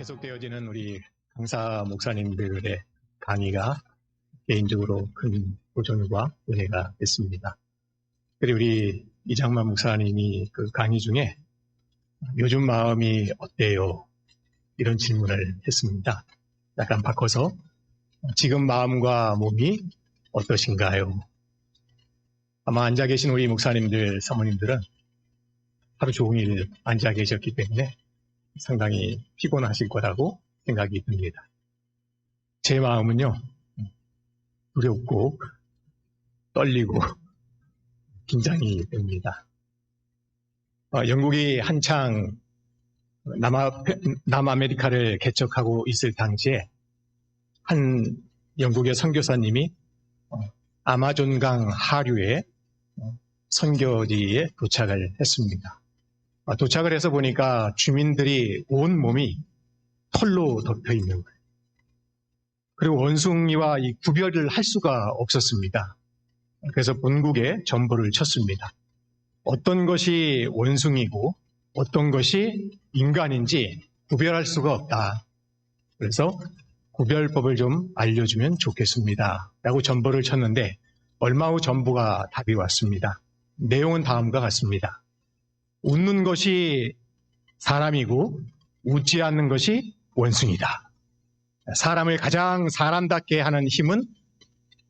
계속되어지는 우리 강사 목사님들의 강의가 개인적으로 큰 도전과 은혜가 됐습니다. 그리고 우리 이장만 목사님이 그 강의 중에 요즘 마음이 어때요? 이런 질문을 했습니다. 약간 바꿔서 지금 마음과 몸이 어떠신가요? 아마 앉아 계신 우리 목사님들, 사모님들은 하루 종일 앉아 계셨기 때문에 상당히 피곤하실 거라고 생각이 듭니다. 제 마음은요, 두렵고 떨리고 긴장이 됩니다. 영국이 한창 남아메리카를 개척하고 있을 당시에 한 영국의 선교사님이 아마존강 하류의 선교지에 도착을 했습니다. 도착을 해서 보니까 주민들이 온 몸이 털로 덮여 있는 거예요. 그리고 원숭이와 이 구별을 할 수가 없었습니다. 그래서 본국에 전보를 쳤습니다. 어떤 것이 원숭이고 어떤 것이 인간인지 구별할 수가 없다. 그래서 구별법을 좀 알려주면 좋겠습니다. 라고 전보를 쳤는데 얼마 후 전보가 답이 왔습니다. 내용은 다음과 같습니다. 웃는 것이 사람이고 웃지 않는 것이 원숭이다. 사람을 가장 사람답게 하는 힘은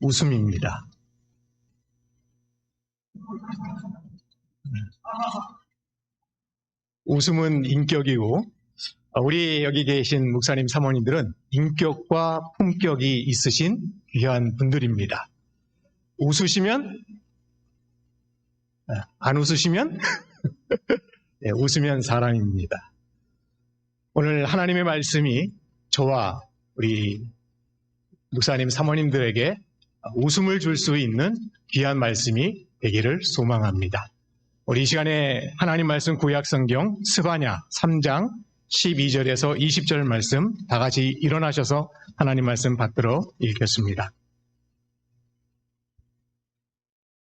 웃음입니다. 웃음은 인격이고 우리 여기 계신 목사님 사모님들은 인격과 품격이 있으신 귀한 분들입니다. 웃으시면 안 웃으시면 네, 웃으면 사람입니다. 오늘 하나님의 말씀이 저와 우리 목사님 사모님들에게 웃음을 줄 수 있는 귀한 말씀이 되기를 소망합니다. 우리 이 시간에 하나님 말씀 구약성경 스바냐 3장 12절에서 20절 말씀 다 같이 일어나셔서 하나님 말씀 받들어 읽겠습니다.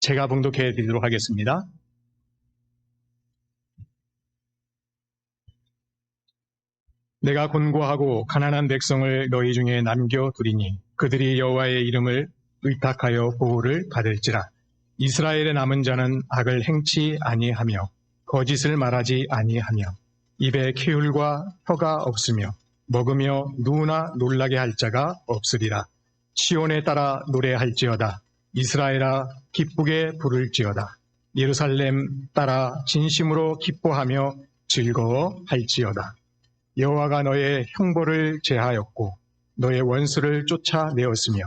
제가 봉독해 드리도록 하겠습니다. 내가 곤고하고 가난한 백성을 너희 중에 남겨두리니 그들이 여호와의 이름을 의탁하여 보호를 받을지라. 이스라엘의 남은 자는 악을 행치 아니하며 거짓을 말하지 아니하며 입에 계율과 혀가 없으며 먹으며 누구나 놀라게 할 자가 없으리라. 시온에 따라 노래할지어다. 이스라엘아 기쁘게 부를지어다. 예루살렘 따라 진심으로 기뻐하며 즐거워할지어다. 여호와가 너의 형벌을 제하였고 너의 원수를 쫓아내었으며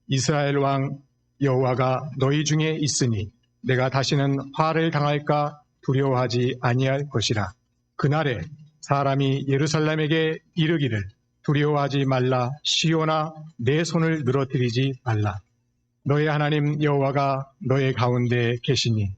이스라엘 왕 여호와가 너희 중에 있으니 내가 다시는 화를 당할까 두려워하지 아니할 것이라. 그날에 사람이 예루살렘에게 이르기를 두려워하지 말라. 시온아 내 손을 늘어뜨리지 말라. 너의 하나님 여호와가 너의 가운데 계시니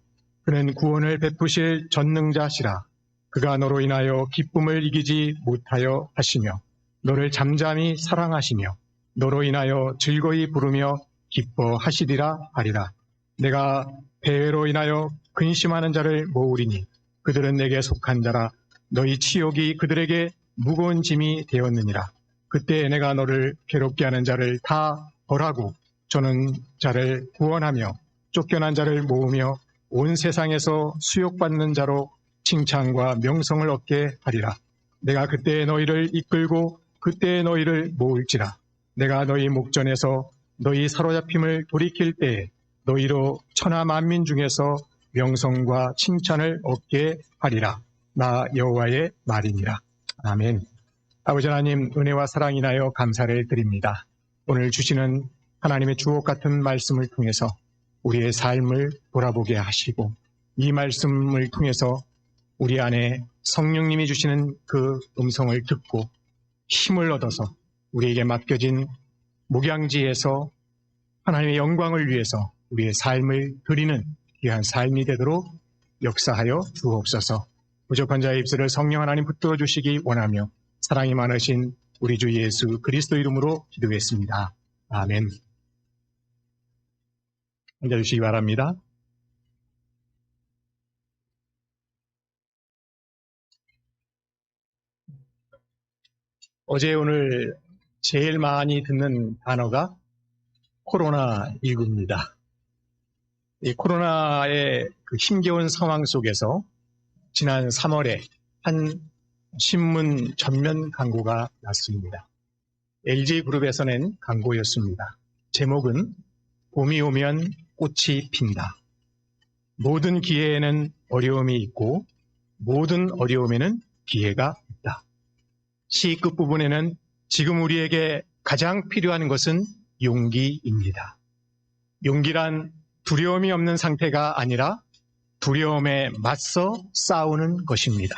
그는 구원을 베푸실 전능자시라. 그가 너로 인하여 기쁨을 이기지 못하여 하시며 너를 잠잠히 사랑하시며 너로 인하여 즐거이 부르며 기뻐하시리라 하리라. 내가 배회로 인하여 근심하는 자를 모으리니 그들은 내게 속한 자라. 너희 치욕이 그들에게 무거운 짐이 되었느니라. 그때 내가 너를 괴롭게 하는 자를 다 벌하고 저는 자를 구원하며 쫓겨난 자를 모으며 온 세상에서 수욕받는 자로 칭찬과 명성을 얻게 하리라. 내가 그때 너희를 이끌고 그때 너희를 모을지라. 내가 너희 목전에서 너희 사로잡힘을 돌이킬 때에 너희로 천하 만민 중에서 명성과 칭찬을 얻게 하리라. 나 여호와의 말이니라. 아멘. 아버지 하나님 은혜와 사랑 인하여 감사를 드립니다. 오늘 주시는 하나님의 주옥 같은 말씀을 통해서 우리의 삶을 돌아보게 하시고 이 말씀을 통해서 우리 안에 성령님이 주시는 그 음성을 듣고 힘을 얻어서 우리에게 맡겨진 목양지에서 하나님의 영광을 위해서 우리의 삶을 드리는 귀한 삶이 되도록 역사하여 주옵소서. 부족한 자의 입술을 성령 하나님 붙들어 주시기 원하며 사랑이 많으신 우리 주 예수 그리스도 이름으로 기도했습니다. 아멘. 앉아주시기 바랍니다. 어제 오늘 제일 많이 듣는 단어가 코로나19입니다. 이 코로나의 그 힘겨운 상황 속에서 지난 3월에 한 신문 전면 광고가 났습니다. LG그룹에서 낸 광고였습니다. 제목은 봄이 오면 꽃이 핀다. 모든 기회에는 어려움이 있고 모든 어려움에는 기회가 있다. 시 끝부분에는 지금 우리에게 가장 필요한 것은 용기입니다. 용기란 두려움이 없는 상태가 아니라 두려움에 맞서 싸우는 것입니다.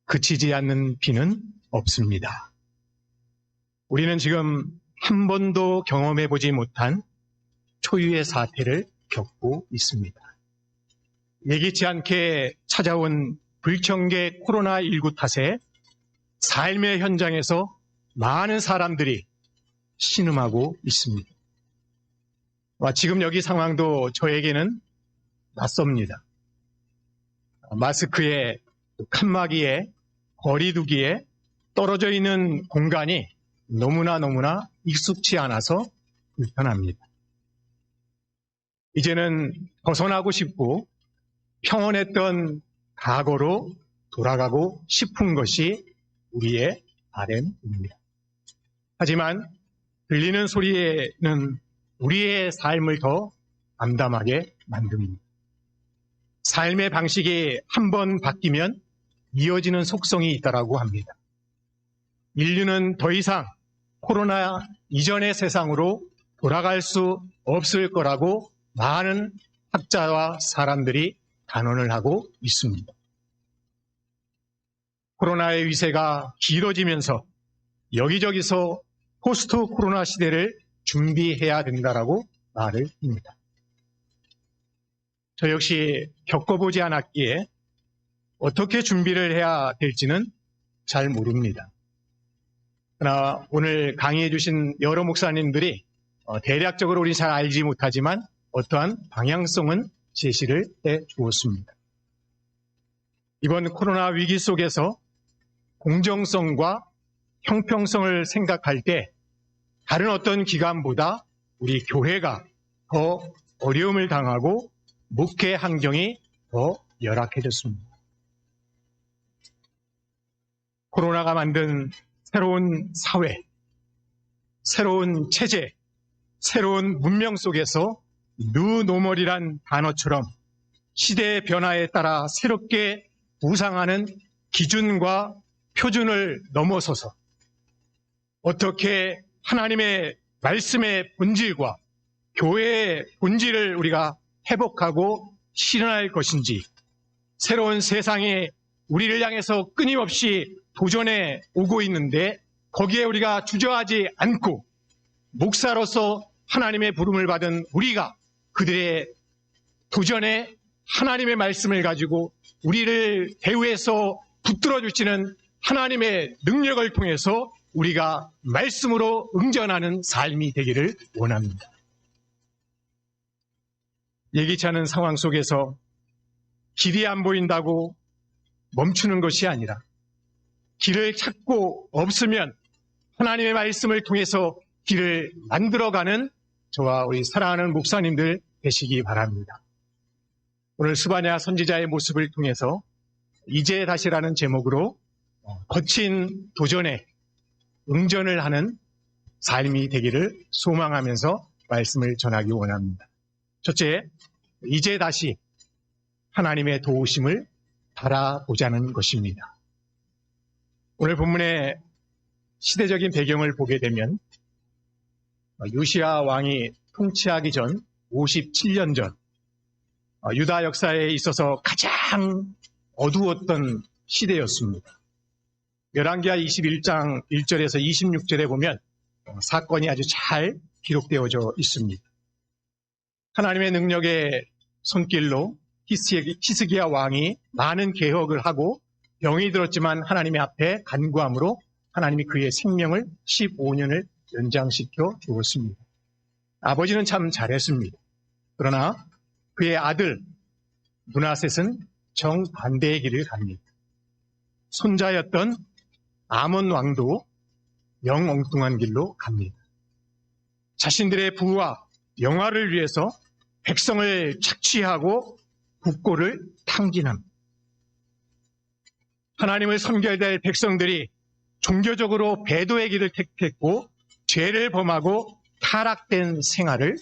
그치지 않는 비는 없습니다. 우리는 지금 한 번도 경험해보지 못한 초유의 사태를 겪고 있습니다. 예기치 않게 찾아온 불청객 코로나19 탓에 삶의 현장에서 많은 사람들이 신음하고 있습니다. 지금 여기 상황도 저에게는 낯섭니다. 마스크에, 칸막이에, 거리두기에 떨어져 있는 공간이 너무나 익숙치 않아서 불편합니다. 이제는 벗어나고 싶고 평온했던 과거로 돌아가고 싶은 것이 우리의 바람입니다. 하지만 들리는 소리에는 우리의 삶을 더 암담하게 만듭니다. 삶의 방식이 한 번 바뀌면 이어지는 속성이 있다고 합니다. 인류는 더 이상 코로나 이전의 세상으로 돌아갈 수 없을 거라고 많은 학자와 사람들이 단언을 하고 있습니다. 코로나의 위세가 길어지면서 여기저기서 포스트 코로나 시대를 준비해야 된다라고 말을 합니다. 저 역시 겪어보지 않았기에 어떻게 준비를 해야 될지는 잘 모릅니다. 그러나 오늘 강의해 주신 여러 목사님들이 대략적으로 우리 잘 알지 못하지만 어떠한 방향성은 제시를 해 주었습니다. 이번 코로나 위기 속에서 공정성과 형평성을 생각할 때 다른 어떤 기관보다 우리 교회가 더 어려움을 당하고 목회 환경이 더 열악해졌습니다. 코로나가 만든 새로운 사회, 새로운 체제, 새로운 문명 속에서 뉴노멀이란 단어처럼 시대의 변화에 따라 새롭게 부상하는 기준과 표준을 넘어서서 어떻게 하나님의 말씀의 본질과 교회의 본질을 우리가 회복하고 실현할 것인지 새로운 세상이 우리를 향해서 끊임없이 도전해 오고 있는데 거기에 우리가 주저하지 않고 목사로서 하나님의 부름을 받은 우리가 그들의 도전에 하나님의 말씀을 가지고 우리를 배후에서 붙들어 주시는 하나님의 능력을 통해서 우리가 말씀으로 응전하는 삶이 되기를 원합니다. 예기치 않은 상황 속에서 길이 안 보인다고 멈추는 것이 아니라 길을 찾고 없으면 하나님의 말씀을 통해서 길을 만들어가는 저와 우리 사랑하는 목사님들 되시기 바랍니다. 오늘 스바냐 선지자의 모습을 통해서 이제 다시라는 제목으로 거친 도전에 응전을 하는 삶이 되기를 소망하면서 말씀을 전하기 원합니다. 첫째, 이제 다시 하나님의 도우심을 바라보자는 것입니다. 오늘 본문의 시대적인 배경을 보게 되면 요시야 왕이 통치하기 전 57년 전 유다 역사에 있어서 가장 어두웠던 시대였습니다. 열왕기하 21장 1절에서 26절에 보면 사건이 아주 잘 기록되어져 있습니다. 하나님의 능력의 손길로 히스기야 왕이 많은 개혁을 하고 병이 들었지만 하나님의 앞에 간구함으로 하나님이 그의 생명을 15년을 연장시켜 주었습니다. 아버지는 참 잘했습니다. 그러나 그의 아들 므낫셋은 정반대의 길을 갑니다. 손자였던 아몬 왕도 영 엉뚱한 길로 갑니다. 자신들의 부와 영화를 위해서 백성을 착취하고 국고를 탕진합니다. 하나님을 섬겨야 될 백성들이 종교적으로 배도의 길을 택했고 죄를 범하고 타락된 생활을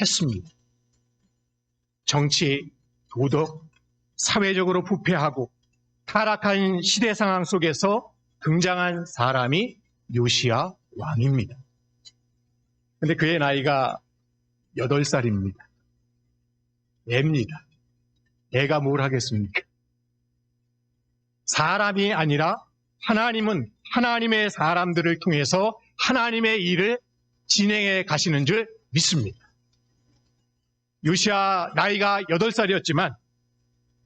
했습니다. 정치, 도덕, 사회적으로 부패하고 타락한 시대 상황 속에서 등장한 사람이 요시야 왕입니다. 그런데 그의 나이가 8살입니다. 애입니다. 애가 뭘 하겠습니까? 사람이 아니라 하나님은 하나님의 사람들을 통해서 하나님의 일을 진행해 가시는 줄 믿습니다. 요시야 나이가 8살이었지만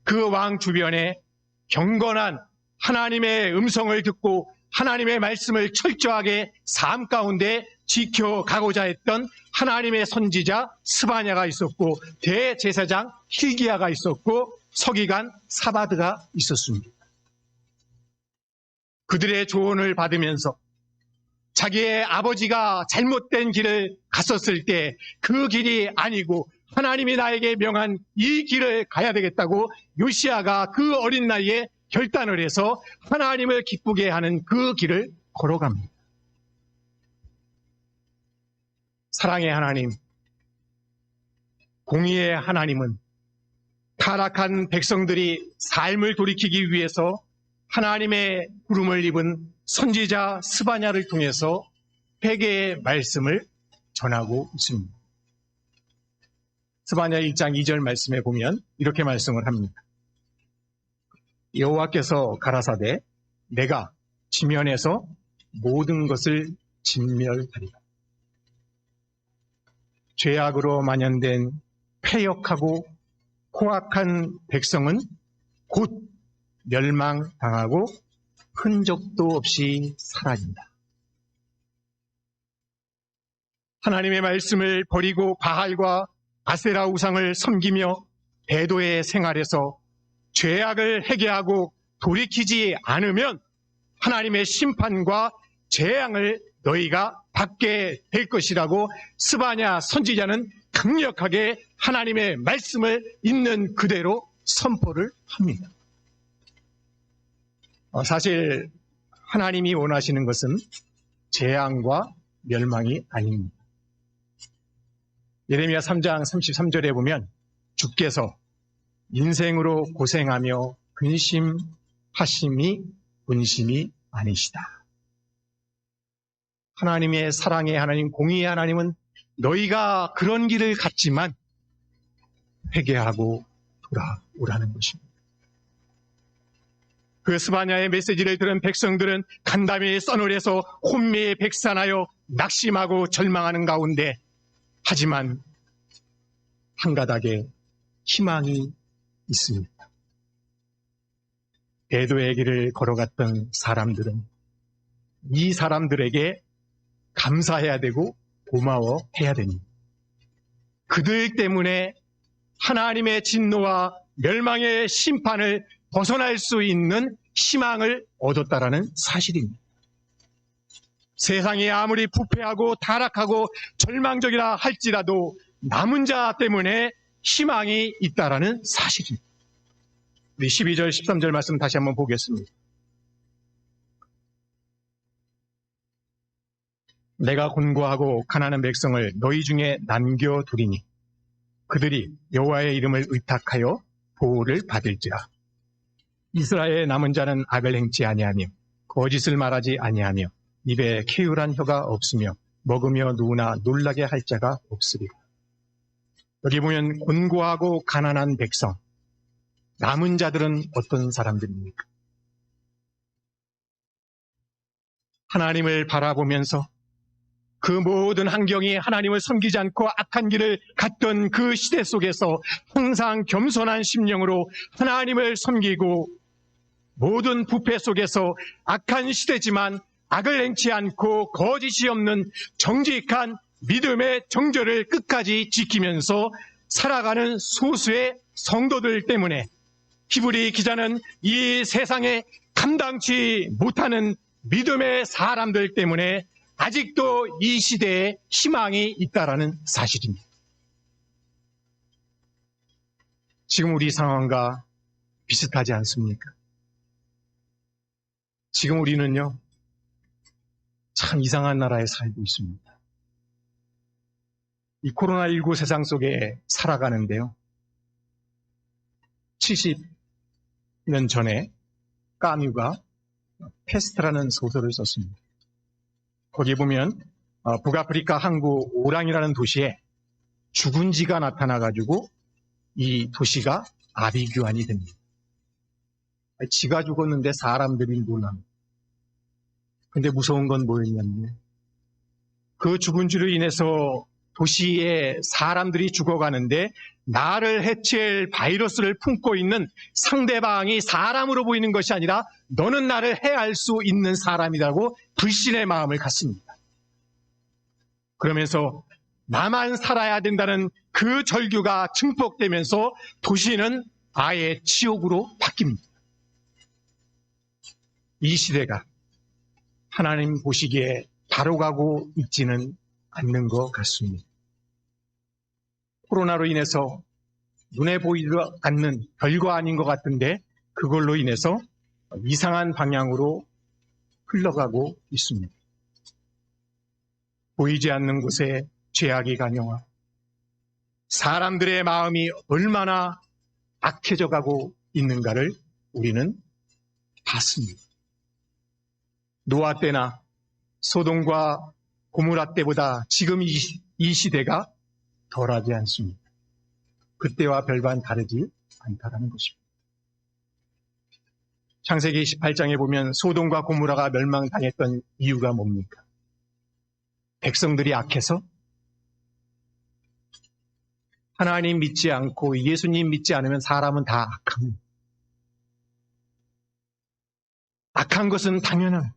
그 왕 주변에 경건한 하나님의 음성을 듣고 하나님의 말씀을 철저하게 삶 가운데 지켜가고자 했던 하나님의 선지자 스바냐가 있었고 대제사장 hil기야가 있었고 서기관 사바드가 있었습니다. 그들의 조언을 받으면서 자기의 아버지가 잘못된 길을 갔었을 때 그 길이 아니고 하나님이 나에게 명한 이 길을 가야 되겠다고 요시야가 그 어린 나이에 결단을 해서 하나님을 기쁘게 하는 그 길을 걸어갑니다. 사랑의 하나님, 공의의 하나님은 타락한 백성들이 삶을 돌이키기 위해서 하나님의 부름을 입은 선지자 스바냐를 통해서 회개의 말씀을 전하고 있습니다. 스바냐 1장 2절 말씀에 보면 이렇게 말씀을 합니다. 여호와께서 가라사대 내가 지면에서 모든 것을 진멸하리라. 죄악으로 만연된 패역하고 포악한 백성은 곧 멸망당하고 흔적도 없이 사라진다. 하나님의 말씀을 버리고 바알과 아세라 우상을 섬기며 배도의 생활에서 죄악을 회개하고 돌이키지 않으면 하나님의 심판과 재앙을 너희가 받게 될 것이라고 스바냐 선지자는 강력하게 하나님의 말씀을 있는 그대로 선포를 합니다. 사실 하나님이 원하시는 것은 재앙과 멸망이 아닙니다. 예레미야 3장 33절에 보면 주께서 인생으로 고생하며 근심하심이 본심이 아니시다. 하나님의 사랑의 하나님, 공의의 하나님은 너희가 그런 길을 갔지만 회개하고 돌아오라는 것입니다. 그 스바냐의 메시지를 들은 백성들은 간담이 서늘해서 혼미에 백산하여 낙심하고 절망하는 가운데 하지만 한 가닥의 희망이 있습니다. 배도의 길을 걸어갔던 사람들은 이 사람들에게 감사해야 되고 고마워해야 됩니다. 그들 때문에 하나님의 진노와 멸망의 심판을 벗어날 수 있는 희망을 얻었다라는 사실입니다. 세상이 아무리 부패하고 타락하고 절망적이라 할지라도 남은 자 때문에 희망이 있다라는 사실입니다. 우리 12절, 13절 말씀 다시 한번 보겠습니다. 내가 곤고하고 가난한 백성을 너희 중에 남겨두리니 그들이 여호와의 이름을 의탁하여 보호를 받을지라. 이스라엘의 남은 자는 악을 행치 아니하며 거짓을 말하지 아니하며 입에 캐울한 혀가 없으며 먹으며 누우나 놀라게 할 자가 없으리라. 여기 보면 곤고하고 가난한 백성, 남은 자들은 어떤 사람들입니까? 하나님을 바라보면서 그 모든 환경이 하나님을 섬기지 않고 악한 길을 갔던 그 시대 속에서 항상 겸손한 심령으로 하나님을 섬기고 모든 부패 속에서 악한 시대지만 악을 행치 않고 거짓이 없는 정직한 믿음의 정절을 끝까지 지키면서 살아가는 소수의 성도들 때문에 히브리 기자는 이 세상에 감당치 못하는 믿음의 사람들 때문에 아직도 이 시대에 희망이 있다라는 사실입니다. 지금 우리 상황과 비슷하지 않습니까? 지금 우리는요, 참 이상한 나라에 살고 있습니다. 이 코로나19 세상 속에 살아가는데요. 70년 전에 까뮤가 페스트라는 소설을 썼습니다. 거기 보면 북아프리카 항구 오랑이라는 도시에 죽은 쥐가 나타나가지고 이 도시가 아비규환이 됩니다. 쥐가 죽었는데 사람들이 놀랍니다. 근데 무서운 건 뭐였냐면 그 죽은 쥐로 인해서 도시에 사람들이 죽어가는데 나를 해칠 바이러스를 품고 있는 상대방이 사람으로 보이는 것이 아니라 너는 나를 해할 수 있는 사람이라고 불신의 마음을 갖습니다. 그러면서 나만 살아야 된다는 그 절규가 증폭되면서 도시는 아예 지옥으로 바뀝니다. 이 시대가 하나님 보시기에 바로 가고 있지는 않는 것 같습니다. 코로나로 인해서 눈에 보이지 않는 별거 아닌 것 같은데 그걸로 인해서 이상한 방향으로 흘러가고 있습니다. 보이지 않는 곳에 죄악이 간영하고 사람들의 마음이 얼마나 악해져 가고 있는가를 우리는 봤습니다. 노아 때나 소돔과 고모라 때보다 지금 이 시대가 덜하지 않습니다. 그때와 별반 다르지 않다라는 것입니다. 창세기 18장에 보면 소돔과 고모라가 멸망당했던 이유가 뭡니까? 백성들이 악해서? 하나님 믿지 않고 예수님 믿지 않으면 사람은 다 악합니다. 악한 것은 당연한.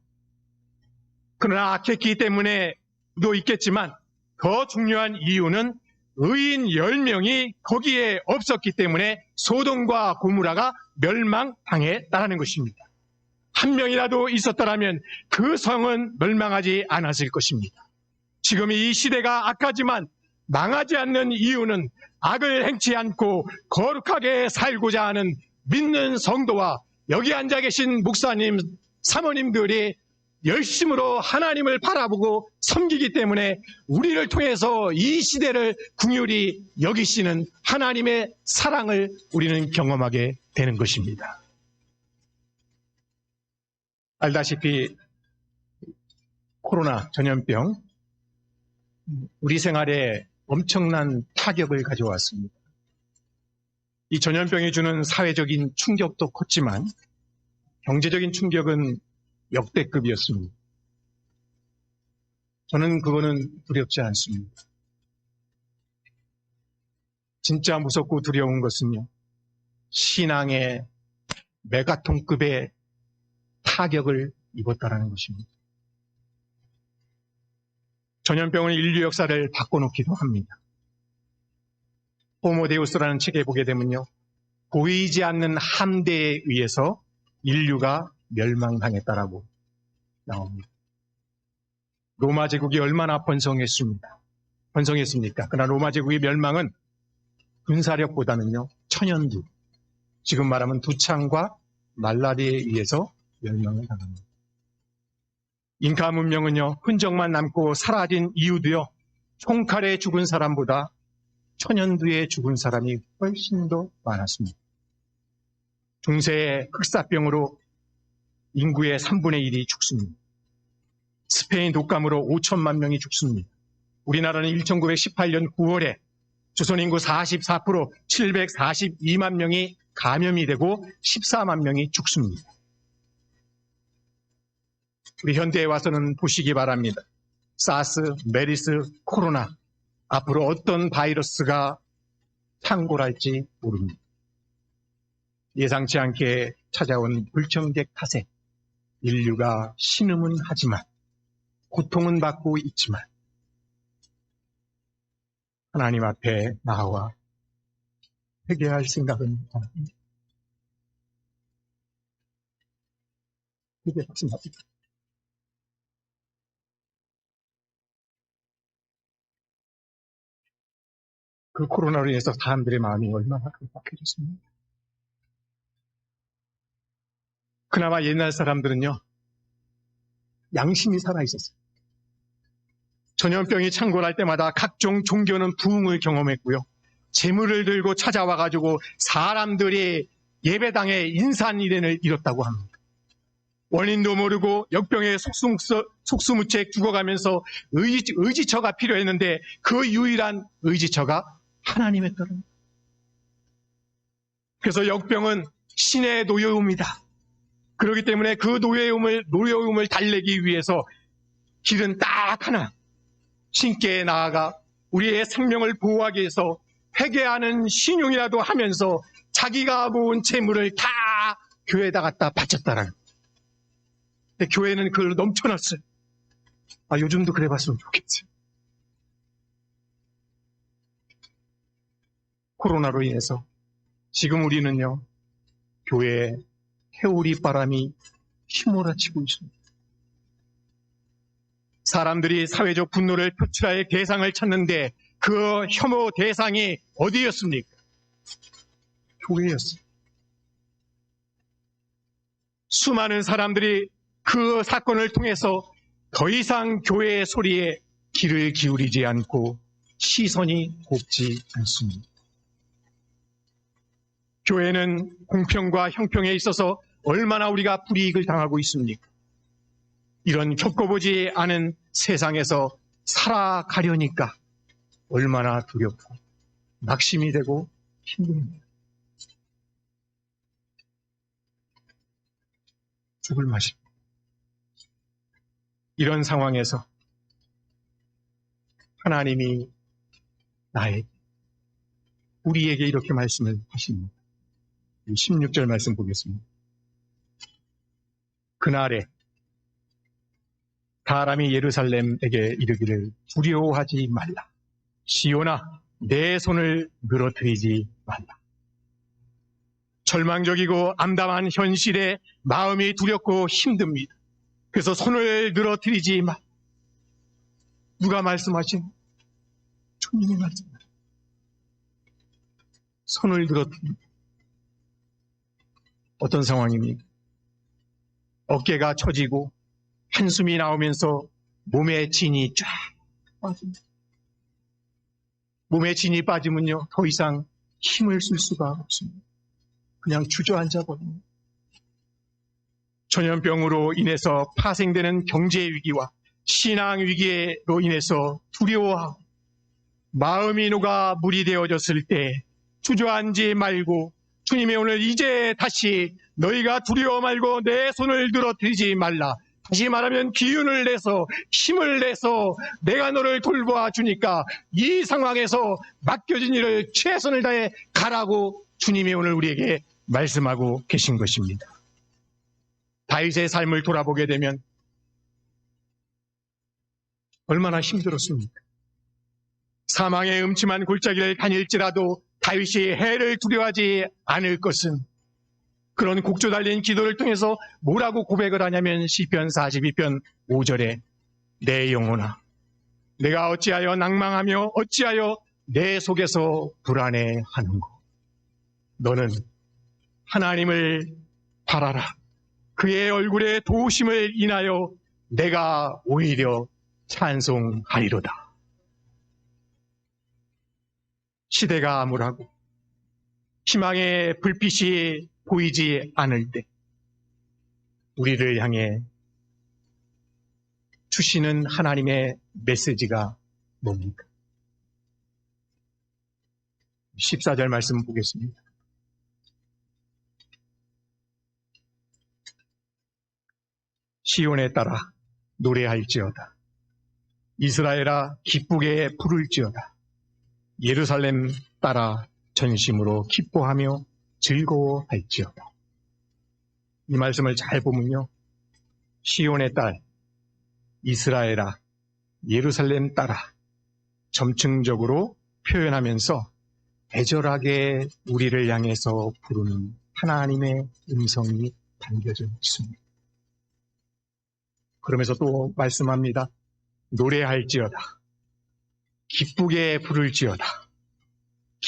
그러나 악했기 때문에 도 있겠지만 더 중요한 이유는 의인 10명이 거기에 없었기 때문에 소돔과 고모라가 멸망당했다는 것입니다. 한 명이라도 있었더라면 그 성은 멸망하지 않았을 것입니다. 지금 이 시대가 악하지만 망하지 않는 이유는 악을 행치 않고 거룩하게 살고자 하는 믿는 성도와 여기 앉아 계신 목사님, 사모님들이 열심으로 하나님을 바라보고 섬기기 때문에 우리를 통해서 이 시대를 긍휼히 여기시는 하나님의 사랑을 우리는 경험하게 되는 것입니다. 알다시피 코로나 전염병 우리 생활에 엄청난 타격을 가져왔습니다. 이 전염병이 주는 사회적인 충격도 컸지만 경제적인 충격은 역대급이었습니다. 저는 그거는 두렵지 않습니다. 진짜 무섭고 두려운 것은요, 신앙의 메가톤급의 타격을 입었다는 것입니다. 전염병은 인류 역사를 바꿔놓기도 합니다. 호모데우스라는 책에 보게 되면요, 보이지 않는 함대에 의해서 인류가 멸망당했다라고 나옵니다. 로마 제국이 얼마나 번성했습니까? 그러나 로마 제국의 멸망은 군사력보다는요, 천연두, 지금 말하면 두창과 말라리아에 의해서 멸망을 당합니다. 잉카 문명은요, 흔적만 남고 사라진 이유도요, 총칼에 죽은 사람보다 천연두에 죽은 사람이 훨씬 더 많았습니다. 중세의 흑사병으로 인구의 3분의 1이 죽습니다. 스페인 독감으로 5천만 명이 죽습니다. 우리나라는 1918년 9월에 조선 인구 44% 742만 명이 감염이 되고 14만 명이 죽습니다. 우리 현대에 와서는 보시기 바랍니다. 사스, 메리스, 코로나, 앞으로 어떤 바이러스가 창궐할지 모릅니다. 예상치 않게 찾아온 불청객 탓에 인류가 신음은 하지만 고통은 받고 있지만 하나님 앞에 나와 회개할 생각은 안 합니다. 회개하지 맙니다. 그 코로나로 인해서 사람들의 마음이 얼마나 급박해졌습니까? 그나마 옛날 사람들은요, 양심이 살아있었어요. 전염병이 창궐할 때마다 각종 종교는 부흥을 경험했고요. 재물을 들고 찾아와가지고 사람들이 예배당에 인산일해를 이뤘다고 합니다. 원인도 모르고 역병에 속수무책 죽어가면서 의지처가 필요했는데 그 유일한 의지처가 하나님이었더랍니다. 그래서 역병은 신의 노여움이다. 그렇기 때문에 그 노여움을 달래기 위해서 길은 딱 하나, 신께 나아가 우리의 생명을 보호하기 위해서 회개하는 신용이라도 하면서 자기가 모은 재물을 다 교회에다 갖다 바쳤다라는. 근데 교회는 그걸로 넘쳐났어요. 요즘도 그래 봤으면 좋겠어요. 코로나로 인해서 지금 우리는요, 교회에 해오리 바람이 휘몰아치고 있습니다. 사람들이 사회적 분노를 표출할 대상을 찾는데 그 혐오 대상이 어디였습니까? 교회였습니다. 수많은 사람들이 그 사건을 통해서 더 이상 교회의 소리에 귀를 기울이지 않고 시선이 곱지 않습니다. 교회는 공평과 형평에 있어서 얼마나 우리가 불이익을 당하고 있습니까? 이런 겪어보지 않은 세상에서 살아가려니까 얼마나 두렵고 낙심이 되고 힘듭니다. 죽을 맛입니다. 이런 상황에서 하나님이 우리에게 이렇게 말씀을 하십니다. 16절 말씀 보겠습니다. 그날에 사람이 예루살렘에게 이르기를 두려워하지 말라. 시온아, 내 손을 늘어뜨리지 말라. 절망적이고 암담한 현실에 마음이 두렵고 힘듭니다. 그래서 손을 늘어뜨리지 마. 누가 말씀하신? 주님이 말씀하신. 손을 늘어뜨립니다. 어떤 상황입니까? 어깨가 처지고 한숨이 나오면서 몸에 진이 쫙 빠집니다. 몸에 진이 빠지면요, 더 이상 힘을 쓸 수가 없습니다. 그냥 주저앉아 버립니다. 전염병으로 인해서 파생되는 경제 위기와 신앙 위기로 인해서 두려워하고 마음이 녹아 물이 되어졌을 때 주저앉지 말고 주님이 오늘 이제 다시 너희가 두려워 말고 내 손을 늘어뜨리지 말라. 다시 말하면 기운을 내서 힘을 내서 내가 너를 돌보아 주니까 이 상황에서 맡겨진 일을 최선을 다해 가라고 주님이 오늘 우리에게 말씀하고 계신 것입니다. 다윗의 삶을 돌아보게 되면 얼마나 힘들었습니까? 사망의 음침한 골짜기를 다닐지라도 다윗이 해를 두려워하지 않을 것은 그런 곡조 달린 기도를 통해서 뭐라고 고백을 하냐면 시편 42편 5절에 내 영혼아 내가 어찌하여 낭망하며 어찌하여 내 속에서 불안해하는고 너는 하나님을 바라라. 그의 얼굴에 도우심을 인하여 내가 오히려 찬송하리로다. 시대가 암울하고 희망의 불빛이 보이지 않을 때 우리를 향해 주시는 하나님의 메시지가 뭡니까? 14절 말씀 보겠습니다. 시온에 따라 노래할지어다. 이스라엘아 기쁘게 부를지어다. 예루살렘 따라 전심으로 기뻐하며 즐거워할지어다. 이 말씀을 잘 보면요. 시온의 딸, 이스라엘아, 예루살렘 따라 점층적으로 표현하면서 애절하게 우리를 향해서 부르는 하나님의 음성이 담겨져 있습니다. 그러면서 또 말씀합니다. 노래할지어다. 기쁘게 부를지어다.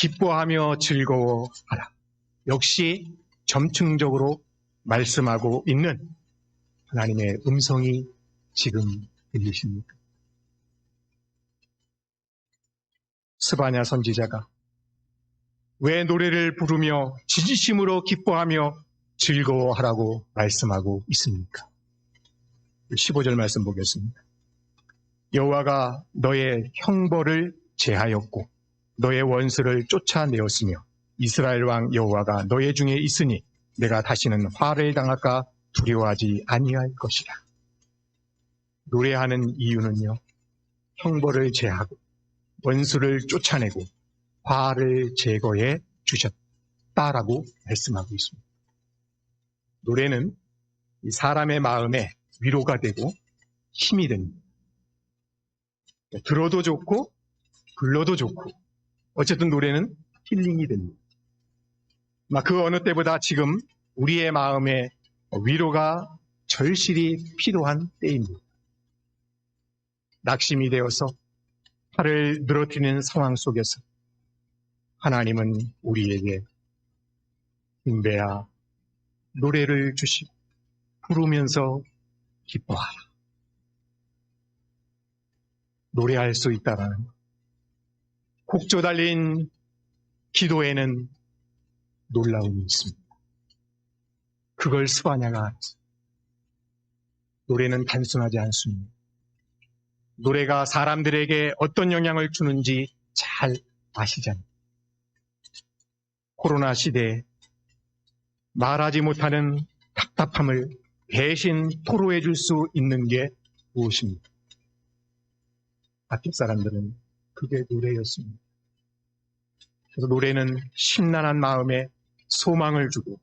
기뻐하며 즐거워하라. 역시 점층적으로 말씀하고 있는 하나님의 음성이 지금 들리십니까? 스바냐 선지자가 왜 노래를 부르며 지지심으로 기뻐하며 즐거워하라고 말씀하고 있습니까? 15절 말씀 보겠습니다. 여호와가 너의 형벌을 제하였고 너의 원수를 쫓아내었으며 이스라엘 왕 여호와가 너의 중에 있으니 내가 다시는 화를 당할까 두려워하지 아니할 것이라. 노래하는 이유는요, 형벌을 제하고 원수를 쫓아내고 화를 제거해 주셨다라고 말씀하고 있습니다. 노래는 사람의 마음에 위로가 되고 힘이 됩니다. 들어도 좋고 불러도 좋고 어쨌든 노래는 힐링이 됩니다. 그 어느 때보다 지금 우리의 마음에 위로가 절실히 필요한 때입니다. 낙심이 되어서 팔을 늘어뜨리는 상황 속에서 하나님은 우리에게 힘내야 노래를 주시고 부르면서 기뻐하라. 노래할 수 있다라는 것. 곡조 달린 기도에는 놀라움이 있습니다. 그걸 스바냐가 알았어요. 노래는 단순하지 않습니다. 노래가 사람들에게 어떤 영향을 주는지 잘 아시잖아요. 코로나 시대에 말하지 못하는 답답함을 대신 토로해 줄 수 있는 게 무엇입니까? 아틱 사람들은 그게 노래였습니다. 그래서 노래는 심란한 마음에 소망을 주고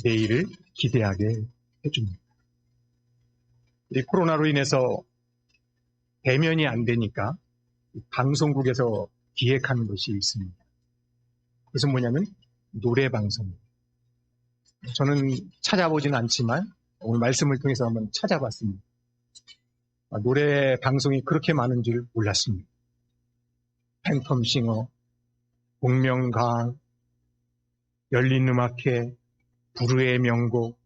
내일을 기대하게 해줍니다. 이 코로나로 인해서 대면이 안 되니까 방송국에서 기획하는 것이 있습니다. 그것은 뭐냐면 노래방송입니다. 저는 찾아보지는 않지만 오늘 말씀을 통해서 한번 찾아봤습니다. 노래 방송이 그렇게 많은 줄 몰랐습니다. 팬텀싱어, 복면가왕, 열린음악회, 부르의 명곡,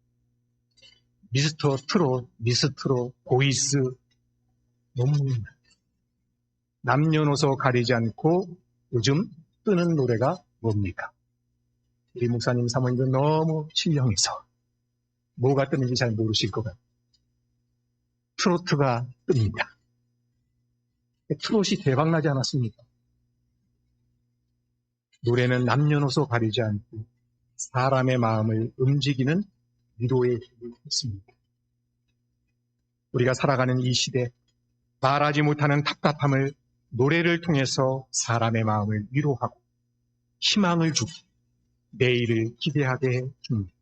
미스터 트롯, 미스트롯, 보이스, 너무 남녀노소 가리지 않고 요즘 뜨는 노래가 뭡니까? 우리 목사님, 사모님들 너무 신령해서 뭐가 뜨는지 잘 모르실 것 같아요. 트로트가 뜹니다. 트롯이 대박나지 않았습니까? 노래는 남녀노소 가리지 않고 사람의 마음을 움직이는 위로의 힘이 있습니다. 우리가 살아가는 이 시대, 말하지 못하는 답답함을 노래를 통해서 사람의 마음을 위로하고 희망을 주고 내일을 기대하게 해줍니다.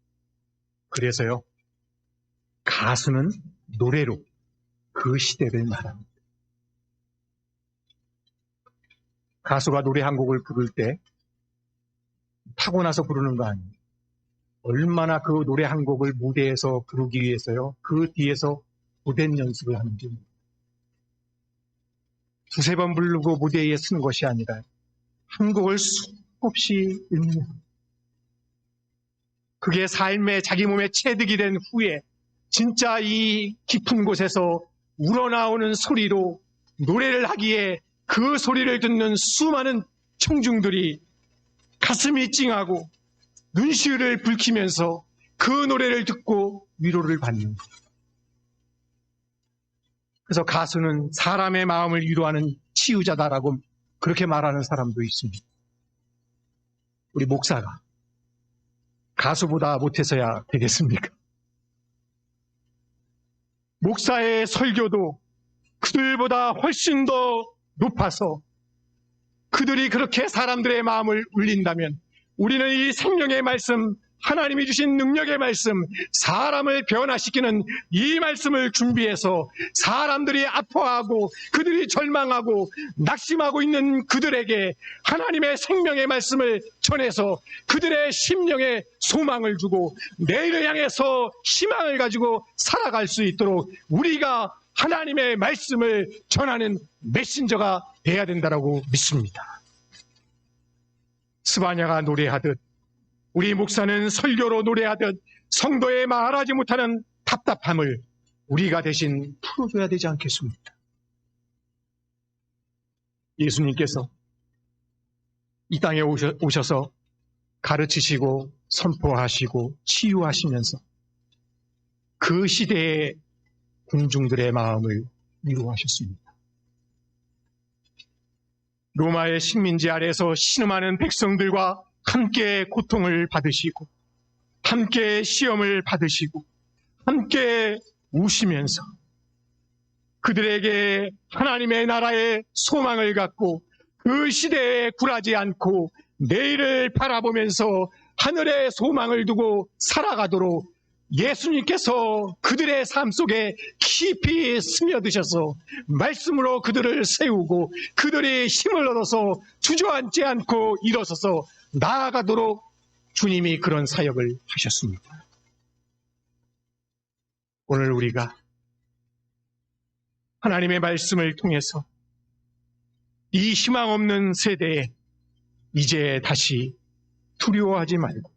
그래서요, 가수는 노래로 그 시대를 말합니다. 가수가 노래 한 곡을 부를 때 타고나서 부르는 거 아니에요. 얼마나 그 노래 한 곡을 무대에서 부르기 위해서요, 그 뒤에서 고된 연습을 하는지. 두세 번 부르고 무대에 서는 것이 아니라 한 곡을 수없이 읽는, 그게 삶의 자기 몸에 체득이 된 후에 진짜 이 깊은 곳에서 우러나오는 소리로 노래를 하기에 그 소리를 듣는 수많은 청중들이 가슴이 찡하고 눈시울을 붉히면서 그 노래를 듣고 위로를 받는 거예요. 그래서 가수는 사람의 마음을 위로하는 치유자다라고 그렇게 말하는 사람도 있습니다. 우리 목사가 가수보다 못해서야 되겠습니까? 목사의 설교도 그들보다 훨씬 더 높아서 그들이 그렇게 사람들의 마음을 울린다면 우리는 이 생명의 말씀, 하나님이 주신 능력의 말씀, 사람을 변화시키는 이 말씀을 준비해서 사람들이 아파하고 그들이 절망하고 낙심하고 있는 그들에게 하나님의 생명의 말씀을 전해서 그들의 심령에 소망을 주고 내일을 향해서 희망을 가지고 살아갈 수 있도록 우리가 하나님의 말씀을 전하는 메신저가 돼야 된다고 믿습니다. 스바냐가 노래하듯 우리 목사는 설교로 노래하듯 성도의 말하지 못하는 답답함을 우리가 대신 풀어줘야 되지 않겠습니까? 예수님께서 이 땅에 오셔서 가르치시고 선포하시고 치유하시면서 그 시대의 군중들의 마음을 위로하셨습니다. 로마의 식민지 아래서 신음하는 백성들과 함께 고통을 받으시고 함께 시험을 받으시고 함께 우시면서 그들에게 하나님의 나라의 소망을 갖고 그 시대에 굴하지 않고 내일을 바라보면서 하늘의 소망을 두고 살아가도록 예수님께서 그들의 삶 속에 깊이 스며드셔서 말씀으로 그들을 세우고 그들이 힘을 얻어서 주저앉지 않고 일어서서 나아가도록 주님이 그런 사역을 하셨습니다. 오늘 우리가 하나님의 말씀을 통해서 이 희망 없는 세대에 이제 다시 두려워하지 말고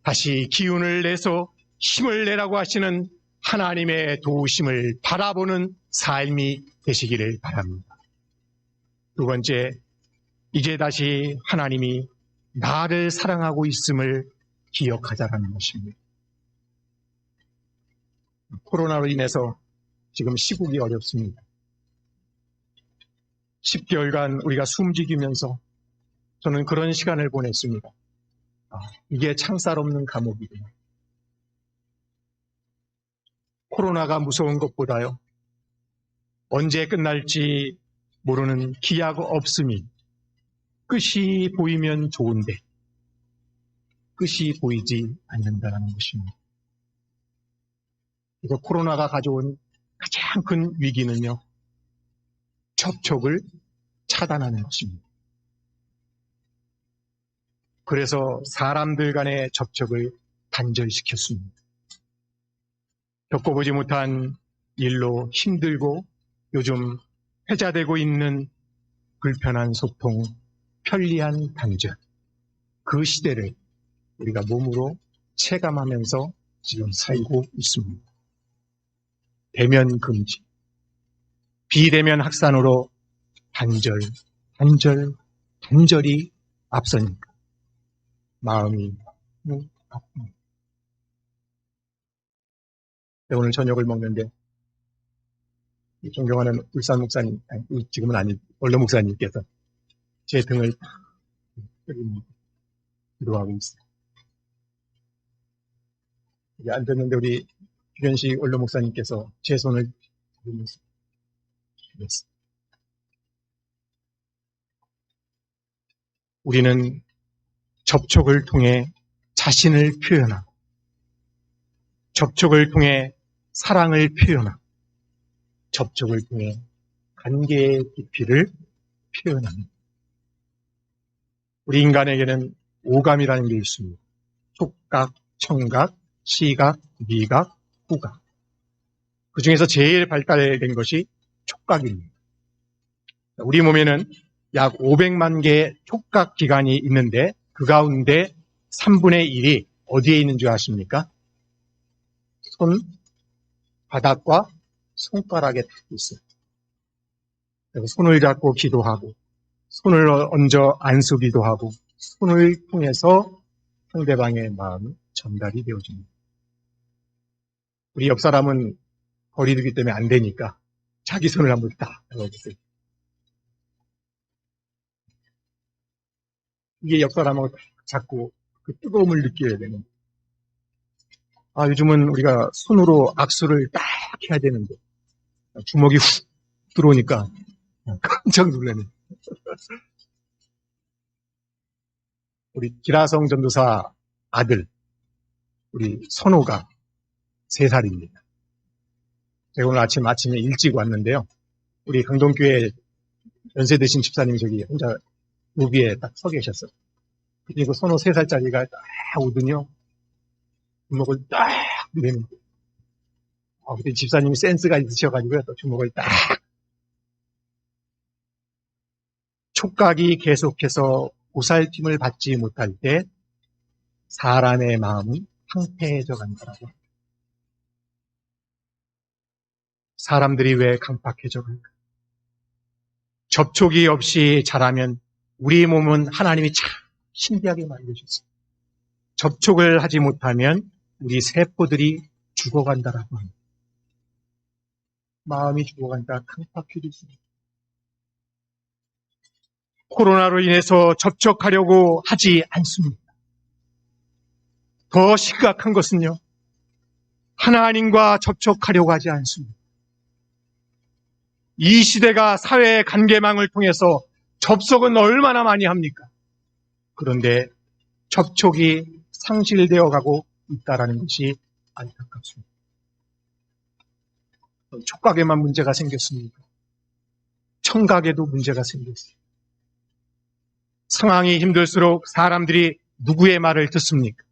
다시 기운을 내서 힘을 내라고 하시는 하나님의 도우심을 바라보는 삶이 되시기를 바랍니다. 두 번째, 이제 다시 하나님이 나를 사랑하고 있음을 기억하자라는 것입니다. 코로나로 인해서 지금 시국이 어렵습니다. 10개월간 우리가 숨지기면서 저는 그런 시간을 보냈습니다. 이게 창살 없는 감옥이구나. 코로나가 무서운 것보다요, 언제 끝날지 모르는 기약 없음이 끝이 보이면 좋은데 끝이 보이지 않는다는 것입니다. 그래서 코로나가 가져온 가장 큰 위기는요, 접촉을 차단하는 것입니다. 그래서 사람들 간의 접촉을 단절시켰습니다. 겪어보지 못한 일로 힘들고 요즘 회자되고 있는 불편한 소통, 편리한 단절, 그 시대를 우리가 몸으로 체감하면서 지금 살고 있습니다. 대면 금지, 비대면 확산으로 단절이 앞서니까 마음이 아픕니다. 오늘 저녁을 먹는데 존경하는 울산 목사님, 지금은 아니 원로 목사님께서 제 등을 기도하고 있어요. 이게 안 됐는데 우리 규현식 원로 목사님께서 제 손을 잡으면서 기도했어요. 우리는 접촉을 통해 자신을 표현하고 접촉을 통해 사랑을 표현하고 접촉을 통해 관계의 깊이를 표현합니다. 우리 인간에게는 오감이라는 게 있습니다. 촉각, 청각, 시각, 미각, 후각. 그 중에서 제일 발달된 것이 촉각입니다. 우리 몸에는 약 500만 개의 촉각 기관이 있는데 그 가운데 3분의 1이 어디에 있는 줄 아십니까? 손, 바닥과 손가락에 있어요. 그래서 손을 잡고 기도하고 손을 얹어 안수기도 하고 손을 통해서 상대방의 마음이 전달이 되어집니다. 우리 옆 사람은 거리두기 때문에 안 되니까 자기 손을 한번 딱 잡아보세요. 이게 옆 사람하고 자꾸 그 뜨거움을 느껴야 되는. 요즘은 우리가 손으로 악수를 딱 해야 되는데 주먹이 훅 들어오니까 깜짝 놀라네. 우리 기라성 전도사 아들 우리 선호가 3살입니다. 제가 오늘 아침에 일찍 왔는데요. 우리 강동교회 연세 드신 집사님이 저기 혼자 로비에 딱 서 계셨어요. 그리고 선호 3살짜리가 딱 오더니요. 주먹을 딱 내는. 그때 집사님이 센스가 있으셔가지고요. 또 주먹을 딱. 촉각이 계속해서 보살핌을 받지 못할 때 사람의 마음은 황폐해져 간다라고 합니다. 사람들이 왜 강팍해져 갈까? 접촉이 없이 자라면 우리 몸은 하나님이 참 신기하게 만드셨어요. 접촉을 하지 못하면 우리 세포들이 죽어간다라고 합니다. 마음이 죽어간다, 강팍해질 수 있습니다. 코로나로 인해서 접촉하려고 하지 않습니다. 더 심각한 것은요, 하나님과 접촉하려고 하지 않습니다. 이 시대가 사회 관계망을 통해서 접속은 얼마나 많이 합니까? 그런데 접촉이 상실되어 가고 있다는 것이 안타깝습니다. 촉각에만 문제가 생겼습니까? 청각에도 문제가 생겼어요. 상황이 힘들수록 사람들이 누구의 말을 듣습니까?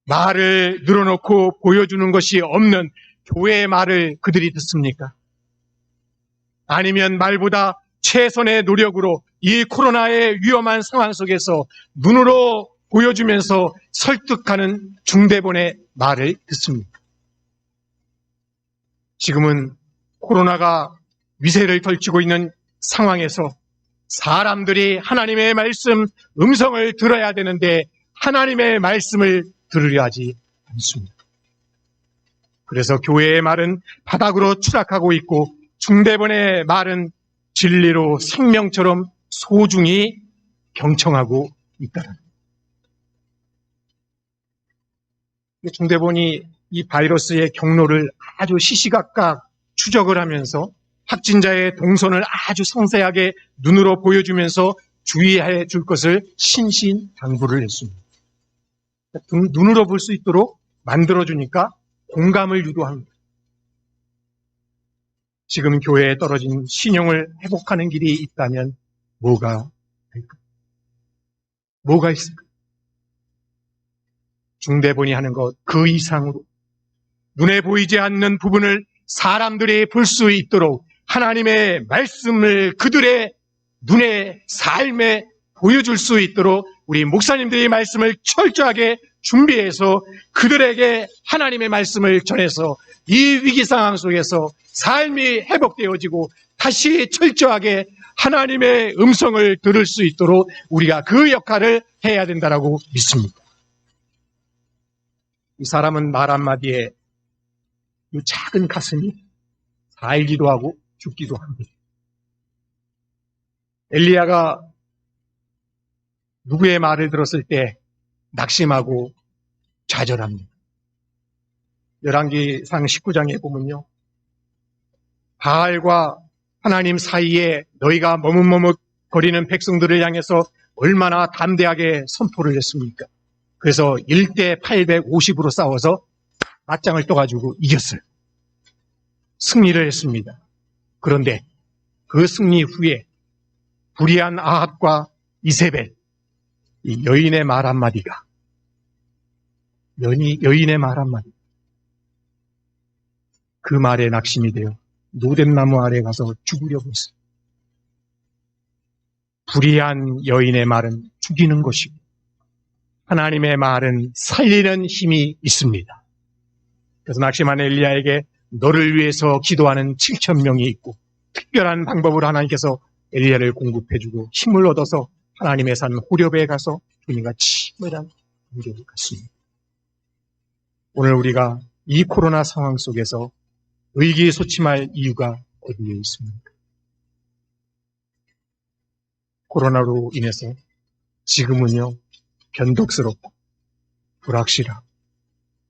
말을 늘어놓고 보여주는 것이 없는 교회의 말을 그들이 듣습니까? 아니면 말보다 최선의 노력으로 이 코로나의 위험한 상황 속에서 눈으로 보여주면서 설득하는 중대본의 말을 듣습니까? 지금은 코로나가 위세를 걸치고 있는 상황에서 사람들이 하나님의 말씀, 음성을 들어야 되는데 하나님의 말씀을 들으려 하지 않습니다. 그래서 교회의 말은 바닥으로 추락하고 있고 중대본의 말은 진리로 생명처럼 소중히 경청하고 있다는 거예요. 중대본이 이 바이러스의 경로를 아주 시시각각 추적을 하면서 확진자의 동선을 아주 상세하게 눈으로 보여주면서 주의해 줄 것을 신신당부를 했습니다. 눈으로 볼 수 있도록 만들어주니까 공감을 유도합니다. 지금 교회에 떨어진 신용을 회복하는 길이 있다면 뭐가 될까? 뭐가 있을까? 중대본이 하는 것 그 이상으로 눈에 보이지 않는 부분을 사람들이 볼 수 있도록 하나님의 말씀을 그들의 눈에 삶에 보여줄 수 있도록 우리 목사님들이 말씀을 철저하게 준비해서 그들에게 하나님의 말씀을 전해서 이 위기 상황 속에서 삶이 회복되어지고 다시 철저하게 하나님의 음성을 들을 수 있도록 우리가 그 역할을 해야 된다고 믿습니다. 이 사람은 말 한마디에 이 작은 가슴이 살기도 하고 죽기도 합니다. 엘리야가 누구의 말을 들었을 때 낙심하고 좌절합니다. 열왕기상 19장에 보면요, 바알과 하나님 사이에 너희가 머뭇머뭇거리는 백성들을 향해서 얼마나 담대하게 선포를 했습니까? 그래서 1대 850으로 싸워서 맞짱을 떠가지고 이겼어요. 승리를 했습니다. 그런데 그 승리 후에 불의한 아합과 이세벨, 이 여인의 말 한마디가, 여인의 말 한마디, 그 말에 낙심이 되어 노뎀나무 아래 가서 죽으려고 했어요. 불의한 여인의 말은 죽이는 것이고 하나님의 말은 살리는 힘이 있습니다. 그래서 낙심한 엘리야에게 너를 위해서 기도하는 7,000명이 있고 특별한 방법으로 하나님께서 엘리야를 공급해주고 힘을 얻어서 하나님의 산 호렙에 가서 주님과 치밀한 관계를 갖습니다. 오늘 우리가 이 코로나 상황 속에서 의기소침할 이유가 어디에 있습니까? 코로나로 인해서 지금은요, 변덕스럽고 불확실하고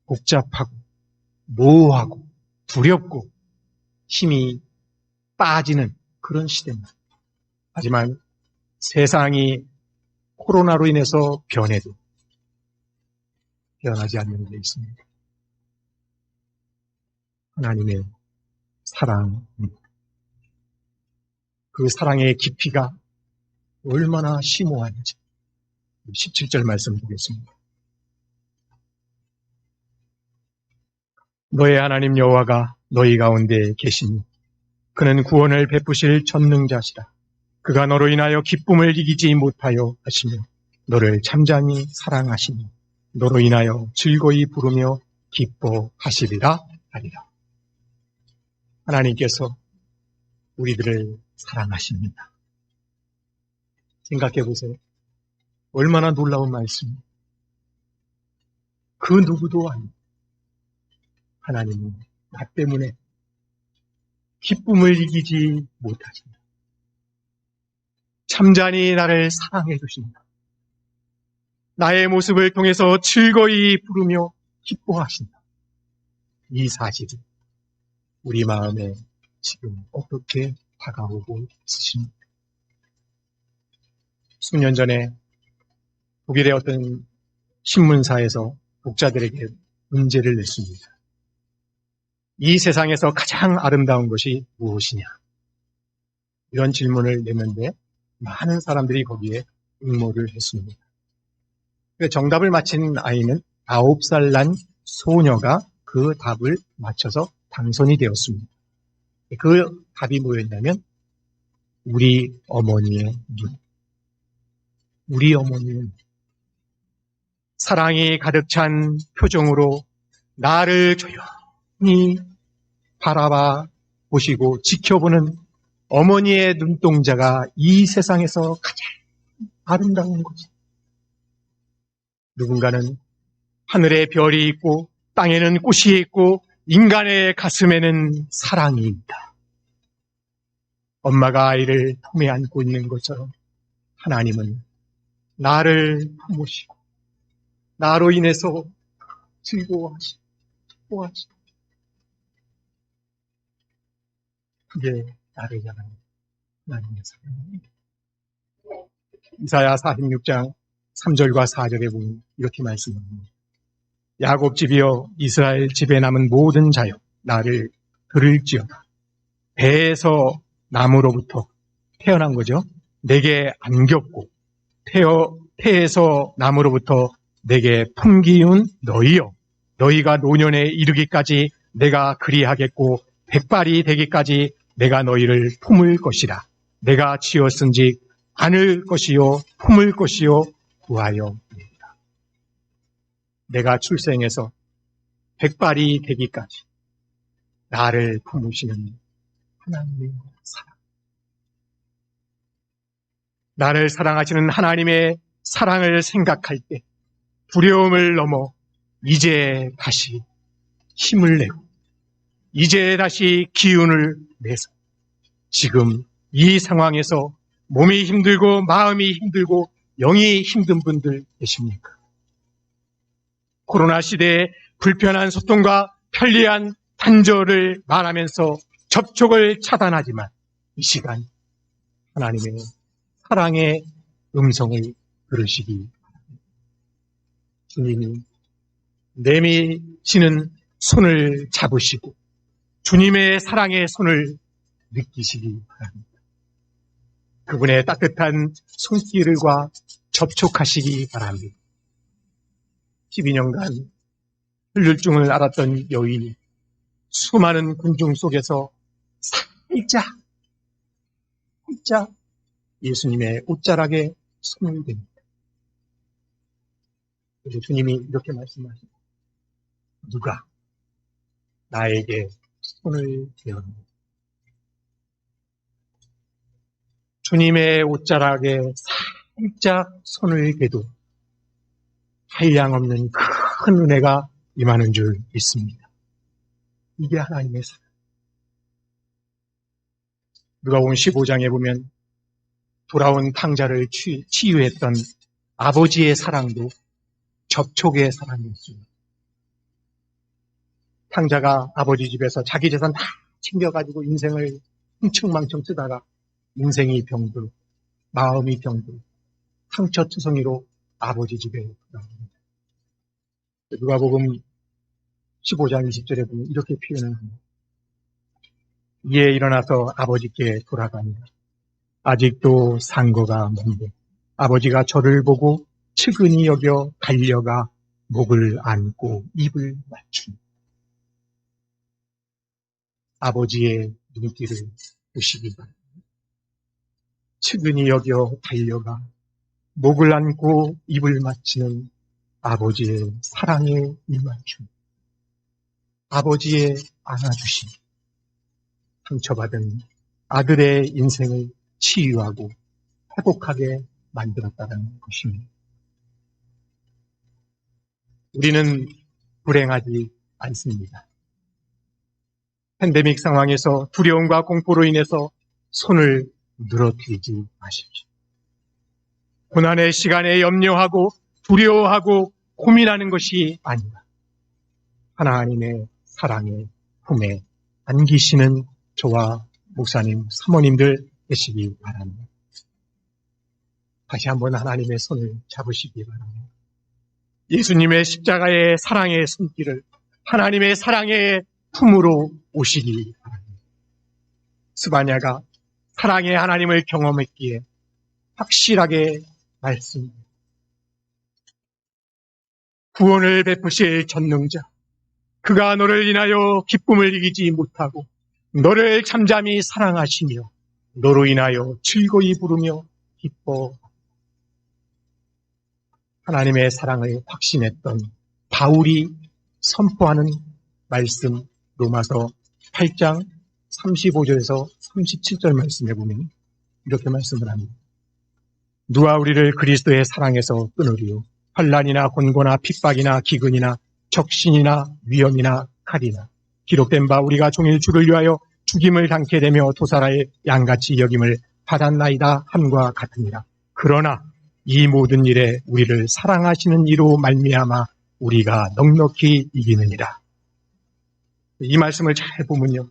복잡하고 모호하고 두렵고 힘이 빠지는 그런 시대입니다. 하지만 세상이 코로나로 인해서 변해도 변하지 않는 데 있습니다. 하나님의 사랑입니다. 그 사랑의 깊이가 얼마나 심오한지 17절 말씀 보겠습니다. 너의 하나님 여호와가 너희 가운데 계시니 그는 구원을 베푸실 전능자시라. 그가 너로 인하여 기쁨을 이기지 못하여 하시며 너를 잠잠히 사랑하시니 너로 인하여 즐거이 부르며 기뻐하시리라 하리라. 하나님께서 우리들을 사랑하십니다. 생각해 보세요. 얼마나 놀라운 말씀입니다. 그 누구도 아닙니다. 하나님은 나 때문에 기쁨을 이기지 못하십니다. 잠잠히 나를 사랑해 주십니다. 나의 모습을 통해서 즐거이 부르며 기뻐하신다. 이 사실이 우리 마음에 지금 어떻게 다가오고 있으십니까? 수년 전에 독일의 어떤 신문사에서 독자들에게 문제를 냈습니다. 이 세상에서 가장 아름다운 것이 무엇이냐? 이런 질문을 내는데 많은 사람들이 거기에 응모를 했습니다. 정답을 맞힌 아이는 9살 난 소녀가 그 답을 맞춰서 당선이 되었습니다. 그 답이 뭐였냐면 우리 어머니의 눈. 우리 어머니는 사랑이 가득 찬 표정으로 나를 조용히 바라봐 보시고 지켜보는 어머니의 눈동자가 이 세상에서 가장 아름다운 거지. 누군가는 하늘에 별이 있고 땅에는 꽃이 있고 인간의 가슴에는 사랑이 있다. 엄마가 아이를 품에 안고 있는 것처럼 하나님은 나를 품으시고 나로 인해서 즐거워하시고 기뻐하시고 그게 나를 향한 하나님의 사랑입니다. 이사야 46장 3절과 4절에 보면 이렇게 말씀합니다. 야곱 집이여 이스라엘 집에 남은 모든 자여 나를 들을지어다. 배에서 나무로부터 태어난 거죠. 내게 안겼고 태에서 나무로부터 내게 품기운 너희여 너희가 노년에 이르기까지 내가 그리하겠고 백발이 되기까지 내가 너희를 품을 것이라. 내가 지었은지 안을 것이요 품을 것이요 구하여 이르리라. 내가 출생해서 백발이 되기까지 나를 품으시는 하나님의 사랑. 나를 사랑하시는 하나님의 사랑을 생각할 때 두려움을 넘어 이제 다시 힘을 내고 이제 다시 기운을 내서 지금 이 상황에서 몸이 힘들고 마음이 힘들고 영이 힘든 분들 계십니까? 코로나 시대에 불편한 소통과 편리한 단절을 말하면서 접촉을 차단하지만 이 시간 하나님의 사랑의 음성을 들으시기 바랍니다. 주님이 내미시는 손을 잡으시고 주님의 사랑의 손을 느끼시기 바랍니다. 그분의 따뜻한 손길과 접촉하시기 바랍니다. 12년간 혈류증을 앓았던 여인이 수많은 군중 속에서 살짝 예수님의 옷자락에 손을 댑니다. 그래서 주님이 이렇게 말씀하십니다. 누가 나에게 손을 대었느냐. 주님의 옷자락에 살짝 손을 대도 한량없는 큰 은혜가 임하는 줄 믿습니다. 이게 하나님의 사랑. 누가복음 15장에 보면 돌아온 탕자를 치유했던 아버지의 사랑도 접촉의 사랑이었습니다. 탕자가 아버지 집에서 자기 재산 다 챙겨가지고 인생을 흥청망청 쓰다가 인생이 병들고 마음이 병들고 상처투성이로 아버지 집에 돌아옵니다. 누가복음 15장 20절에 보면 이렇게 표현을 합니다. 이에 일어나서 아버지께 돌아가니라. 아직도 상거가 먼데 아버지가 저를 보고 측은히 여겨 달려가 목을 안고 입을 맞춥니다. 아버지의 눈길을 보시기 바랍니다. 측은히 여겨 달려가 목을 안고 입을 맞추는 아버지의 사랑의 입맞춤, 아버지의 안아주심, 상처받은 아들의 인생을 치유하고 회복하게 만들었다는 것입니다. 우리는 불행하지 않습니다. 팬데믹 상황에서 두려움과 공포로 인해서 손을 늘어뜨리지 마십시오. 고난의 시간에 염려하고 두려워하고 고민하는 것이 아니라 하나님의 사랑의 품에 안기시는 저와 목사님, 사모님들 되시기 바랍니다. 다시 한번 하나님의 손을 잡으시기 바랍니다. 예수님의 십자가의 사랑의 손길을 하나님의 사랑의 품으로 오시기 바랍니다. 스바냐가 사랑의 하나님을 경험했기에 확실하게 말씀합니다. 구원을 베푸실 전능자, 그가 너를 인하여 기쁨을 이기지 못하고 너를 잠잠히 사랑하시며 너로 인하여 즐거이 부르며 기뻐. 하나님의 사랑을 확신했던 바울이 선포하는 말씀, 로마서 8장 35절에서 37절 말씀에 보면 이렇게 말씀을 합니다. 누가 우리를 그리스도의 사랑에서 끊으리요? 환난이나 곤고나 핍박이나 기근이나 적신이나 위험이나 칼이나 기록된 바 우리가 종일 주를 위하여 죽임을 당케 되며 도사라의 양같이 여김을 받았나이다 함과 같으니라. 그러나 이 모든 일에 우리를 사랑하시는 이로 말미암아 우리가 넉넉히 이기느니라. 이 말씀을 잘 보면요,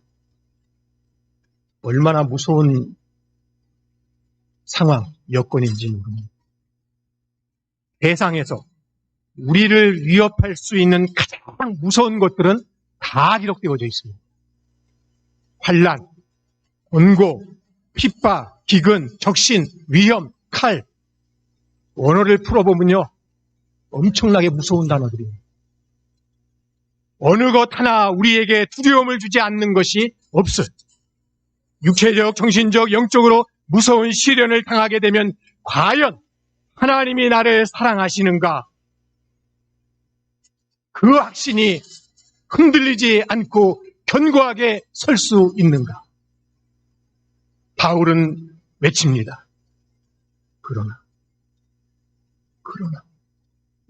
얼마나 무서운 상황, 여건인지 모릅니다. 대상에서 우리를 위협할 수 있는 가장 무서운 것들은 다 기록되어져 있습니다. 환난, 곤고, 핍박, 기근, 적신, 위험, 칼. 언어를 풀어보면요, 엄청나게 무서운 단어들입니다. 어느 것 하나 우리에게 두려움을 주지 않는 것이 없어요. 육체적, 정신적, 영적으로 무서운 시련을 당하게 되면 과연 하나님이 나를 사랑하시는가? 그 확신이 흔들리지 않고 견고하게 설 수 있는가? 바울은 외칩니다. 그러나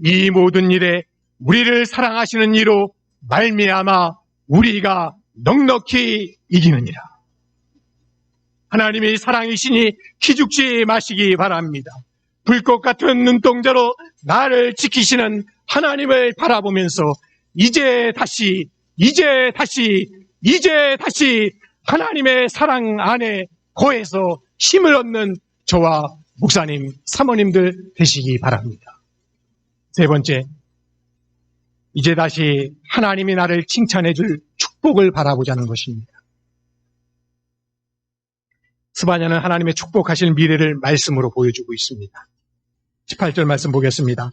이 모든 일에 우리를 사랑하시는 이로 말미암아 우리가 넉넉히 이기느니라. 하나님의 사랑이시니 기죽지 마시기 바랍니다. 불꽃 같은 눈동자로 나를 지키시는 하나님을 바라보면서 이제 다시 하나님의 사랑 안에 거해서 힘을 얻는 저와 목사님, 사모님들 되시기 바랍니다. 세 번째, 이제 다시 하나님이 나를 칭찬해 줄 축복을 바라보자는 것입니다. 스바냐는 하나님의 축복하실 미래를 말씀으로 보여주고 있습니다. 18절 말씀 보겠습니다.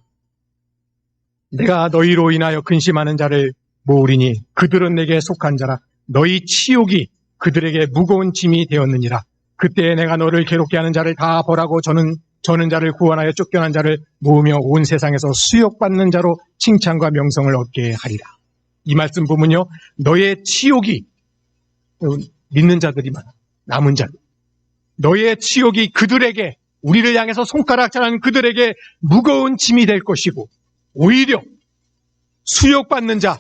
내가 너희로 인하여 근심하는 자를 모으리니 그들은 내게 속한 자라. 너희 치욕이 그들에게 무거운 짐이 되었느니라. 그때 내가 너를 괴롭게 하는 자를 다 벌하고 저는 자를 구원하여 쫓겨난 자를 모으며 온 세상에서 수욕받는 자로 칭찬과 명성을 얻게 하리라. 이 말씀 보면요, 너의 치욕이, 믿는 자들이 많아, 남은 자들, 너의 치욕이 그들에게, 우리를 향해서 손가락질하는 그들에게 무거운 짐이 될 것이고, 오히려 수욕받는 자,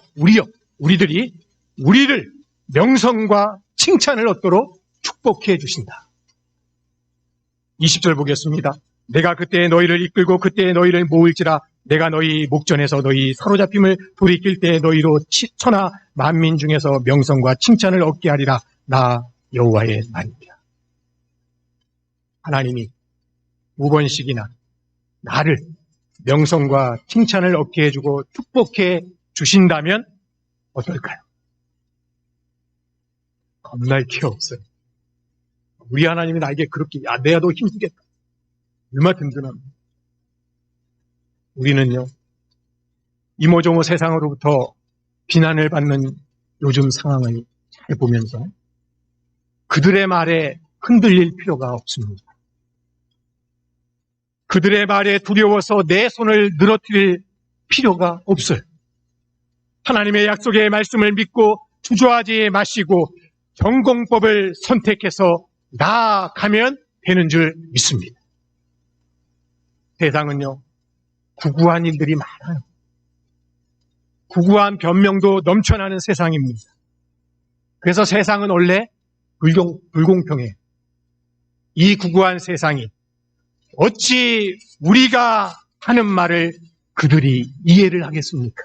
우리들이 우리를 명성과 칭찬을 얻도록 축복해 주신다. 20절 보겠습니다. 내가 그때 너희를 이끌고 그때 너희를 모을지라. 내가 너희 목전에서 너희 사로잡힘을 돌이킬 때 너희로 천하 만민 중에서 명성과 칭찬을 얻게 하리라. 나 여호와의 말입니다. 하나님이 5번씩이나 나를 명성과 칭찬을 얻게 해주고 축복해 주신다면 어떨까요? 겁날 게 없어요. 우리 하나님이 나에게 그렇게, 내가 더 힘들겠다, 얼마나 든든합니다. 우리는요, 이모저모 세상으로부터 비난을 받는 요즘 상황을 잘 보면서 그들의 말에 흔들릴 필요가 없습니다. 그들의 말에 두려워서 내 손을 늘어뜨릴 필요가 없어요. 하나님의 약속의 말씀을 믿고 주저하지 마시고 경공법을 선택해서 나아가면 되는 줄 믿습니다. 세상은요, 구구한 일들이 많아요. 구구한 변명도 넘쳐나는 세상입니다. 그래서 세상은 원래 불공평해요. 이 구구한 세상이 어찌 우리가 하는 말을 그들이 이해를 하겠습니까?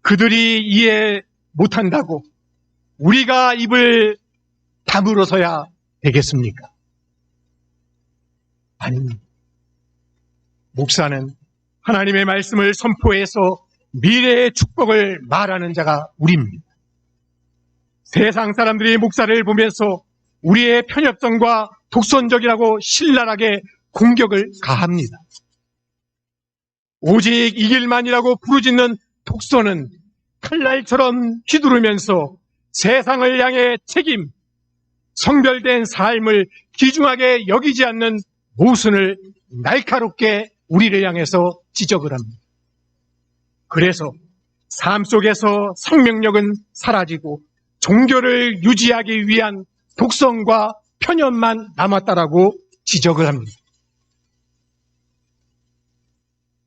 그들이 이해 못한다고 우리가 입을 다물어서야 되겠습니까? 아닙니다. 목사는 하나님의 말씀을 선포해서 미래의 축복을 말하는 자가 우리입니다. 세상 사람들이 목사를 보면서 우리의 편협성과 독선적이라고 신랄하게 공격을 가합니다. 오직 이 길만이라고 부르짖는 독선은 칼날처럼 휘두르면서 세상을 향해 책임, 성별된 삶을 귀중하게 여기지 않는 모순을 날카롭게 우리를 향해서 지적을 합니다. 그래서 삶 속에서 생명력은 사라지고 종교를 유지하기 위한 독선과 편협만 남았다라고 지적을 합니다.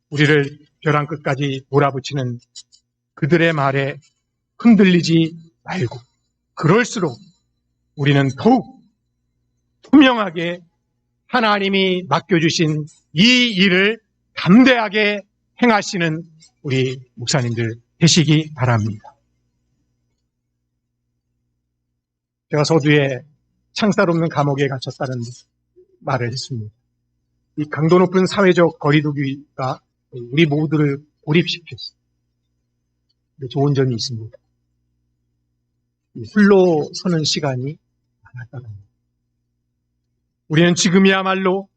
우리를 벼랑 끝까지 몰아붙이는 그들의 말에 흔들리지 말고 그럴수록 우리는 더욱 투명하게 하나님이 맡겨주신 이 일을 담대하게 행하시는 우리 목사님들 되시기 바랍니다. 제가 서두에 창살 없는 감옥에 갇혔다는 말을 했습니다. 이 강도 높은 사회적 거리두기가 우리 모두를 고립시켰습니다. 좋은 점이 있습니다. 홀로 서는 시간이 많았다는 겁니다. 우리는 지금이야말로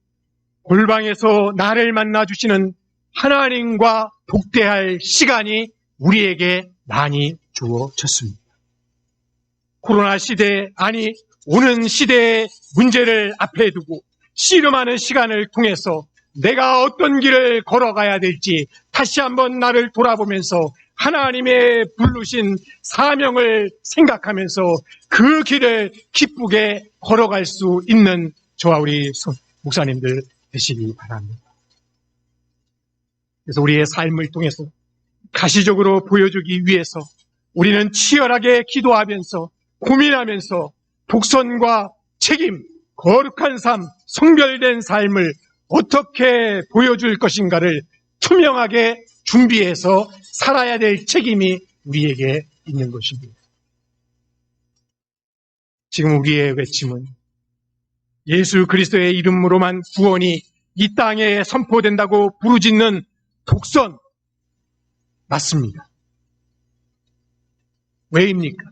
골방에서 나를 만나주시는 하나님과 독대할 시간이 우리에게 많이 주어졌습니다. 코로나 시대, 아니 오는 시대의 문제를 앞에 두고 씨름하는 시간을 통해서 내가 어떤 길을 걸어가야 될지 다시 한번 나를 돌아보면서 하나님의 부르신 사명을 생각하면서 그 길을 기쁘게 걸어갈 수 있는 저와 우리 목사님들 되시기 바랍니다. 그래서 우리의 삶을 통해서 가시적으로 보여주기 위해서 우리는 치열하게 기도하면서 고민하면서 독선과 책임, 거룩한 삶, 성별된 삶을 어떻게 보여줄 것인가를 투명하게 준비해서 살아야 될 책임이 우리에게 있는 것입니다. 지금 우리의 외침은 예수 그리스도의 이름으로만 구원이 이 땅에 선포된다고 부르짖는 독선 맞습니다. 왜입니까?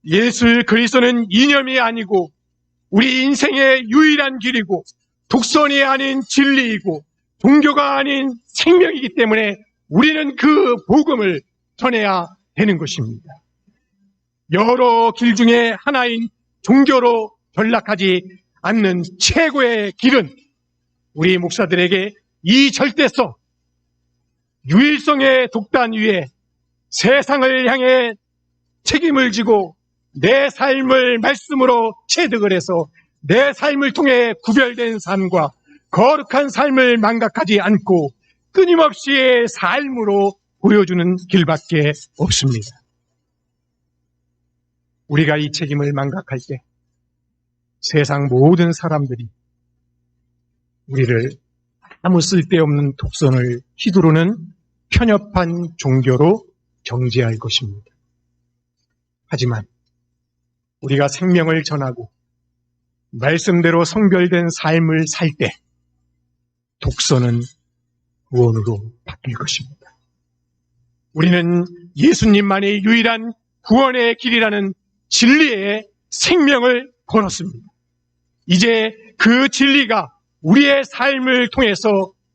예수 그리스도는 이념이 아니고 우리 인생의 유일한 길이고 독선이 아닌 진리이고 종교가 아닌 생명이기 때문에 우리는 그 복음을 전해야 되는 것입니다. 여러 길 중에 하나인 종교로 전락하지 않는 최고의 길은 우리 목사들에게 이 절대성, 유일성의 독단 위에 세상을 향해 책임을 지고 내 삶을 말씀으로 체득을 해서 내 삶을 통해 구별된 삶과 거룩한 삶을 망각하지 않고 끊임없이 삶으로 보여주는 길밖에 없습니다. 우리가 이 책임을 망각할 때 세상 모든 사람들이 우리를 아무 쓸데없는 독선을 휘두르는 편협한 종교로 정죄할 것입니다. 하지만 우리가 생명을 전하고 말씀대로 성별된 삶을 살 때 독선은 구원으로 바뀔 것입니다. 우리는 예수님만이 유일한 구원의 길이라는 진리의 생명을 걸었습니다. 이제 그 진리가 우리의 삶을 통해서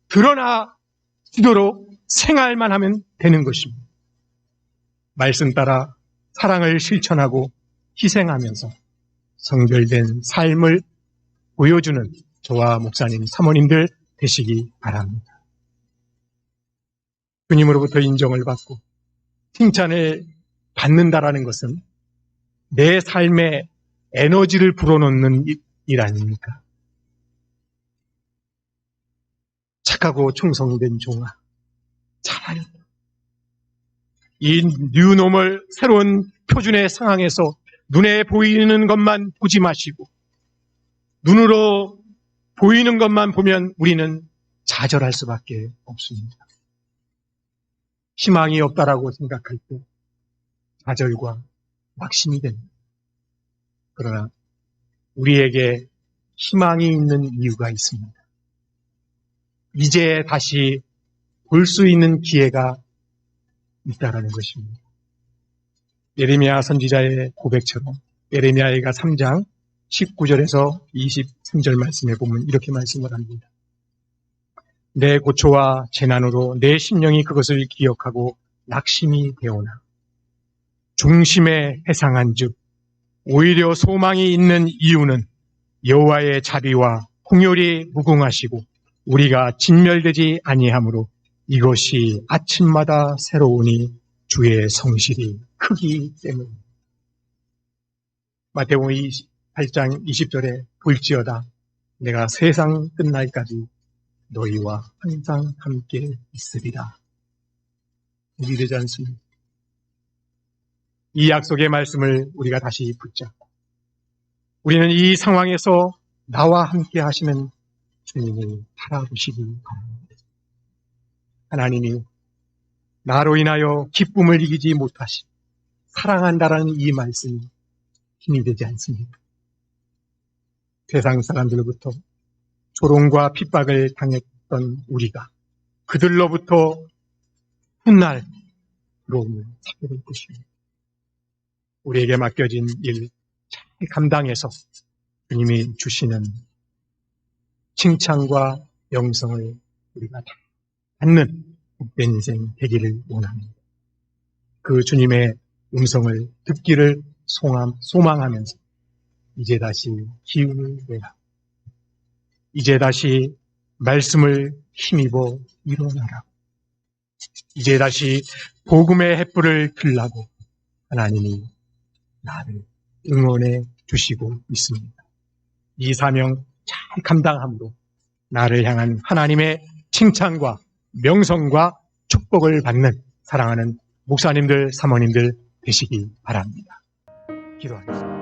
드러나지도록 생활만 하면 되는 것입니다. 말씀 따라 사랑을 실천하고 희생하면서 성별된 삶을 보여주는 저와 목사님, 사모님들 되시기 바랍니다. 주님으로부터 인정을 받고 칭찬을 받는다라는 것은 내 삶에 에너지를 불어넣는 일 아닙니까? 착하고 충성된 종아, 잘하였다. 이 뉴노멀 새로운 표준의 상황에서 눈에 보이는 것만 보지 마시고 눈으로 보이는 것만 보면 우리는 좌절할 수밖에 없습니다. 희망이 없다라고 생각할 때 좌절과 낙심이 됩니다. 그러나 우리에게 희망이 있는 이유가 있습니다. 이제 다시 볼 수 있는 기회가 있다라는 것입니다. 예레미야 선지자의 고백처럼 예레미야가 3장 19절에서 23절 말씀에 보면 이렇게 말씀을 합니다. 내 고초와 재난으로 내 심령이 그것을 기억하고 낙심이 되오나 중심에 해상한 즉 오히려 소망이 있는 이유는 여호와의 자비와 공효리 무궁하시고 우리가 진멸되지 아니하므로 이것이 아침마다 새로우니 주의 성실이 크기 때문입니다. 마태복음 8장 20절에 볼지어다 내가 세상 끝날까지 너희와 항상 함께 있으리라. 이르지 않습니다. 이 약속의 말씀을 우리가 다시 붙잡고 우리는 이 상황에서 나와 함께 하시는 주님을 바라보시기 바랍니다. 하나님이 나로 인하여 기쁨을 이기지 못하시 사랑한다라는 이 말씀이 힘이 되지 않습니까? 세상 사람들로부터 조롱과 핍박을 당했던 우리가 그들로부터 훗날 부러움을 찾게 될 것입니다. 우리에게 맡겨진 일 잘 감당해서 주님이 주시는 칭찬과 영성을 우리가 다 받는 복된 인생 되기를 원합니다. 그 주님의 음성을 듣기를 소망하면서 이제 다시 기운을 내라. 이제 다시 말씀을 힘입어 일어나라. 이제 다시 복음의 횃불을 들라고 하나님이 나를 응원해 주시고 있습니다. 이 사명 잘 감당함으로 나를 향한 하나님의 칭찬과 명성과 축복을 받는 사랑하는 목사님들, 사모님들 되시기 바랍니다. 기도하겠습니다.